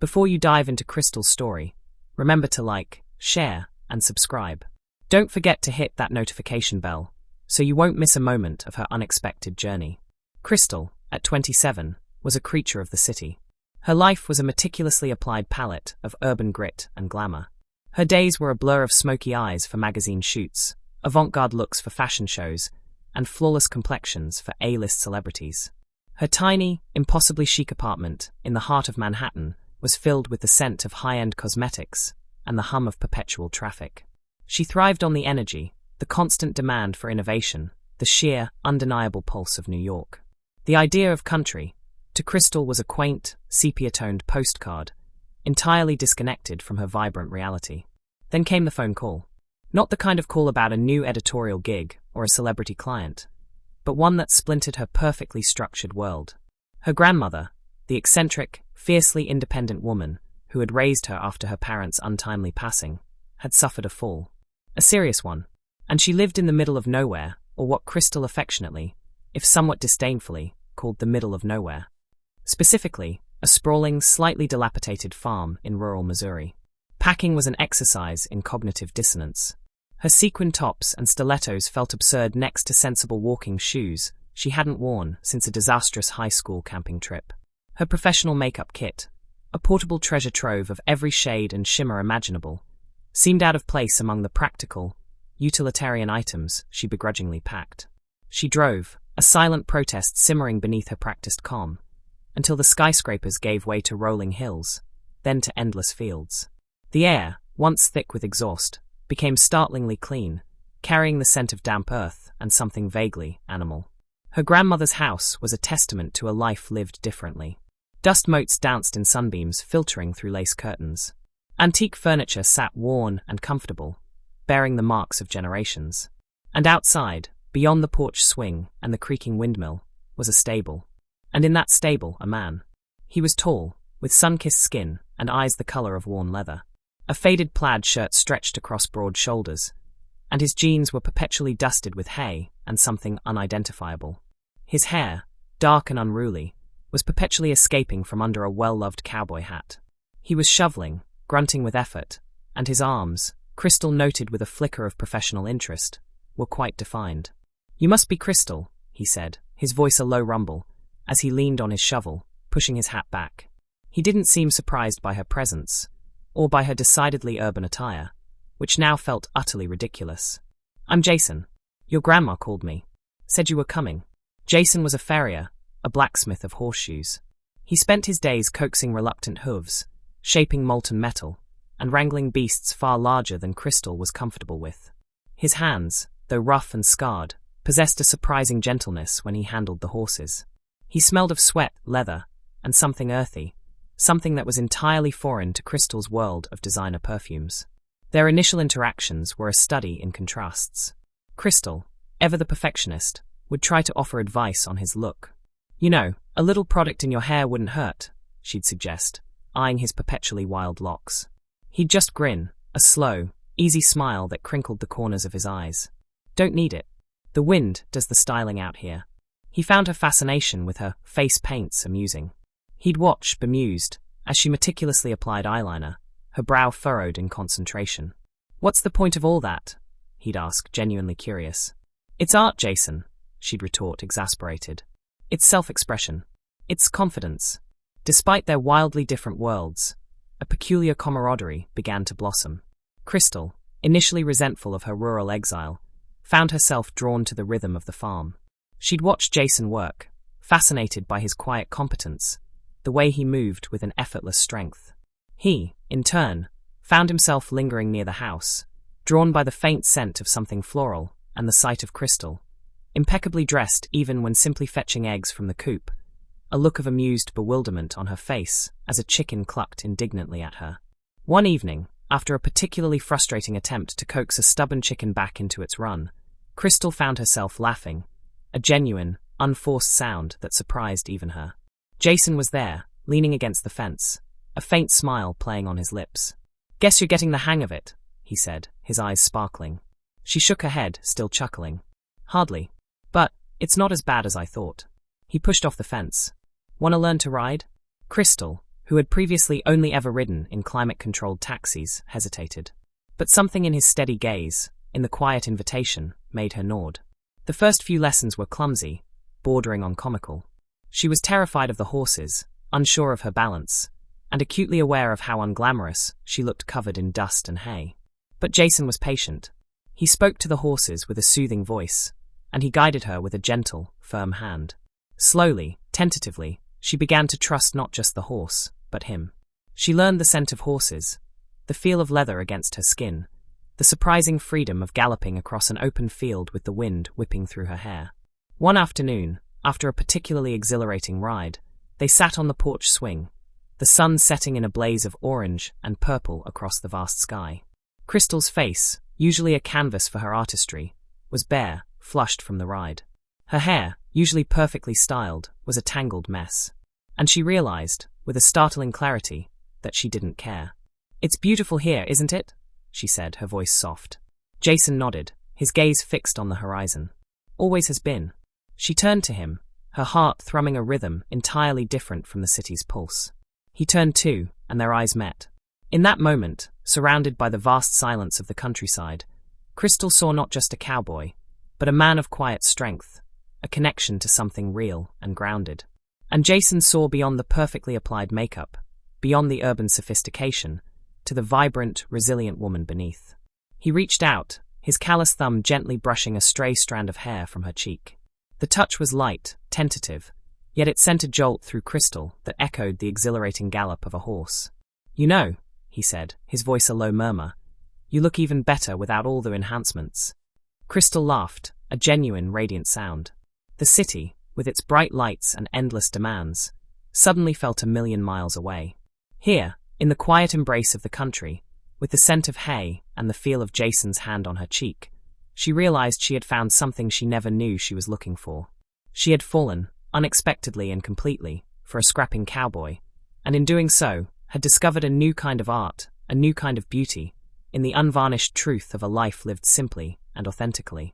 Before you dive into Crystal's story, remember to like, share, and subscribe. Don't forget to hit that notification bell so you won't miss a moment of her unexpected journey. Crystal, at 27, was a creature of the city. Her life was a meticulously applied palette of urban grit and glamour. Her days were a blur of smoky eyes for magazine shoots, avant-garde looks for fashion shows, and flawless complexions for A-list celebrities. Her tiny, impossibly chic apartment in the heart of Manhattan was filled with the scent of high-end cosmetics and the hum of perpetual traffic. She thrived on the energy, the constant demand for innovation, the sheer, undeniable pulse of New York. The idea of country, to Crystal, was a quaint, sepia-toned postcard, entirely disconnected from her vibrant reality. Then came the phone call. Not the kind of call about a new editorial gig or a celebrity client, but one that splintered her perfectly structured world. Her grandmother, the eccentric, fiercely independent woman who had raised her after her parents' untimely passing, had suffered a fall. A serious one. And she lived in the middle of nowhere, or what Crystal affectionately, if somewhat disdainfully, called the middle of nowhere. Specifically, a sprawling, slightly dilapidated farm in rural Missouri. Packing was an exercise in cognitive dissonance. Her sequin tops and stilettos felt absurd next to sensible walking shoes she hadn't worn since a disastrous high school camping trip. Her professional makeup kit, a portable treasure trove of every shade and shimmer imaginable, seemed out of place among the practical, utilitarian items she begrudgingly packed. She drove, a silent protest simmering beneath her practiced calm, until the skyscrapers gave way to rolling hills, then to endless fields. The air, once thick with exhaust, became startlingly clean, carrying the scent of damp earth and something vaguely animal. Her grandmother's house was a testament to a life lived differently. Dust motes danced in sunbeams filtering through lace curtains. Antique furniture sat worn and comfortable, bearing the marks of generations. And outside, beyond the porch swing and the creaking windmill, was a stable. And in that stable, a man. He was tall, with sun-kissed skin and eyes the color of worn leather. A faded plaid shirt stretched across broad shoulders, and his jeans were perpetually dusted with hay and something unidentifiable. His hair, dark and unruly, was perpetually escaping from under a well-loved cowboy hat. He was shoveling, grunting with effort, and his arms, Crystal noted with a flicker of professional interest, were quite defined. "You must be Crystal," he said, his voice a low rumble, as he leaned on his shovel, pushing his hat back. He didn't seem surprised by her presence, or by her decidedly urban attire, which now felt utterly ridiculous. "I'm Jason. Your grandma called me. Said you were coming." Jason was a farrier, a blacksmith of horseshoes. He spent his days coaxing reluctant hooves, shaping molten metal, and wrangling beasts far larger than Crystal was comfortable with. His hands, though rough and scarred, possessed a surprising gentleness when he handled the horses. He smelled of sweat, leather, and something earthy, something that was entirely foreign to Crystal's world of designer perfumes. Their initial interactions were a study in contrasts. Crystal, ever the perfectionist, would try to offer advice on his look. "You know, a little product in your hair wouldn't hurt," she'd suggest, eyeing his perpetually wild locks. He'd just grin, a slow, easy smile that crinkled the corners of his eyes. "Don't need it. The wind does the styling out here." He found her fascination with her face paints amusing. He'd watch, bemused, as she meticulously applied eyeliner, her brow furrowed in concentration. "What's the point of all that?" he'd ask, genuinely curious. "It's art, Jason," she'd retort, exasperated. "It's self-expression. It's confidence." Despite their wildly different worlds, a peculiar camaraderie began to blossom. Crystal, initially resentful of her rural exile, found herself drawn to the rhythm of the farm. She'd watch Jason work, fascinated by his quiet competence, the way he moved with an effortless strength. He, in turn, found himself lingering near the house, drawn by the faint scent of something floral and the sight of Crystal, impeccably dressed even when simply fetching eggs from the coop, a look of amused bewilderment on her face as a chicken clucked indignantly at her. One evening, after a particularly frustrating attempt to coax a stubborn chicken back into its run, Crystal found herself laughing, a genuine, unforced sound that surprised even her. Jason was there, leaning against the fence, a faint smile playing on his lips. "Guess you're getting the hang of it," he said, his eyes sparkling. She shook her head, still chuckling. "Hardly. But it's not as bad as I thought." He pushed off the fence. "Want to learn to ride?" Crystal, who had previously only ever ridden in climate-controlled taxis, hesitated. But something in his steady gaze, in the quiet invitation, made her nod. The first few lessons were clumsy, bordering on comical. She was terrified of the horses, unsure of her balance, and acutely aware of how unglamorous she looked covered in dust and hay. But Jason was patient. He spoke to the horses with a soothing voice, and he guided her with a gentle, firm hand. Slowly, tentatively, she began to trust not just the horse, but him. She learned the scent of horses, the feel of leather against her skin, the surprising freedom of galloping across an open field with the wind whipping through her hair. One afternoon, after a particularly exhilarating ride, they sat on the porch swing, the sun setting in a blaze of orange and purple across the vast sky. Crystal's face, usually a canvas for her artistry, was bare, flushed from the ride. Her hair, usually perfectly styled, was a tangled mess. And she realized, with a startling clarity, that she didn't care. "It's beautiful here, isn't it?" she said, her voice soft. Jason nodded, his gaze fixed on the horizon. "Always has been." She turned to him, her heart thrumming a rhythm entirely different from the city's pulse. He turned too, and their eyes met. In that moment, surrounded by the vast silence of the countryside, Crystal saw not just a cowboy, but a man of quiet strength, a connection to something real and grounded. And Jason saw beyond the perfectly applied makeup, beyond the urban sophistication, to the vibrant, resilient woman beneath. He reached out, his callous thumb gently brushing a stray strand of hair from her cheek. The touch was light, tentative, yet it sent a jolt through Crystal that echoed the exhilarating gallop of a horse. "You know," he said, his voice a low murmur, "you look even better without all the enhancements." Crystal laughed, a genuine, radiant sound. The city, with its bright lights and endless demands, suddenly felt a million miles away. Here, in the quiet embrace of the country, with the scent of hay and the feel of Jason's hand on her cheek, she realized she had found something she never knew she was looking for. She had fallen, unexpectedly and completely, for a scrapping cowboy, and in doing so, had discovered a new kind of art, a new kind of beauty, in the unvarnished truth of a life lived simply and authentically.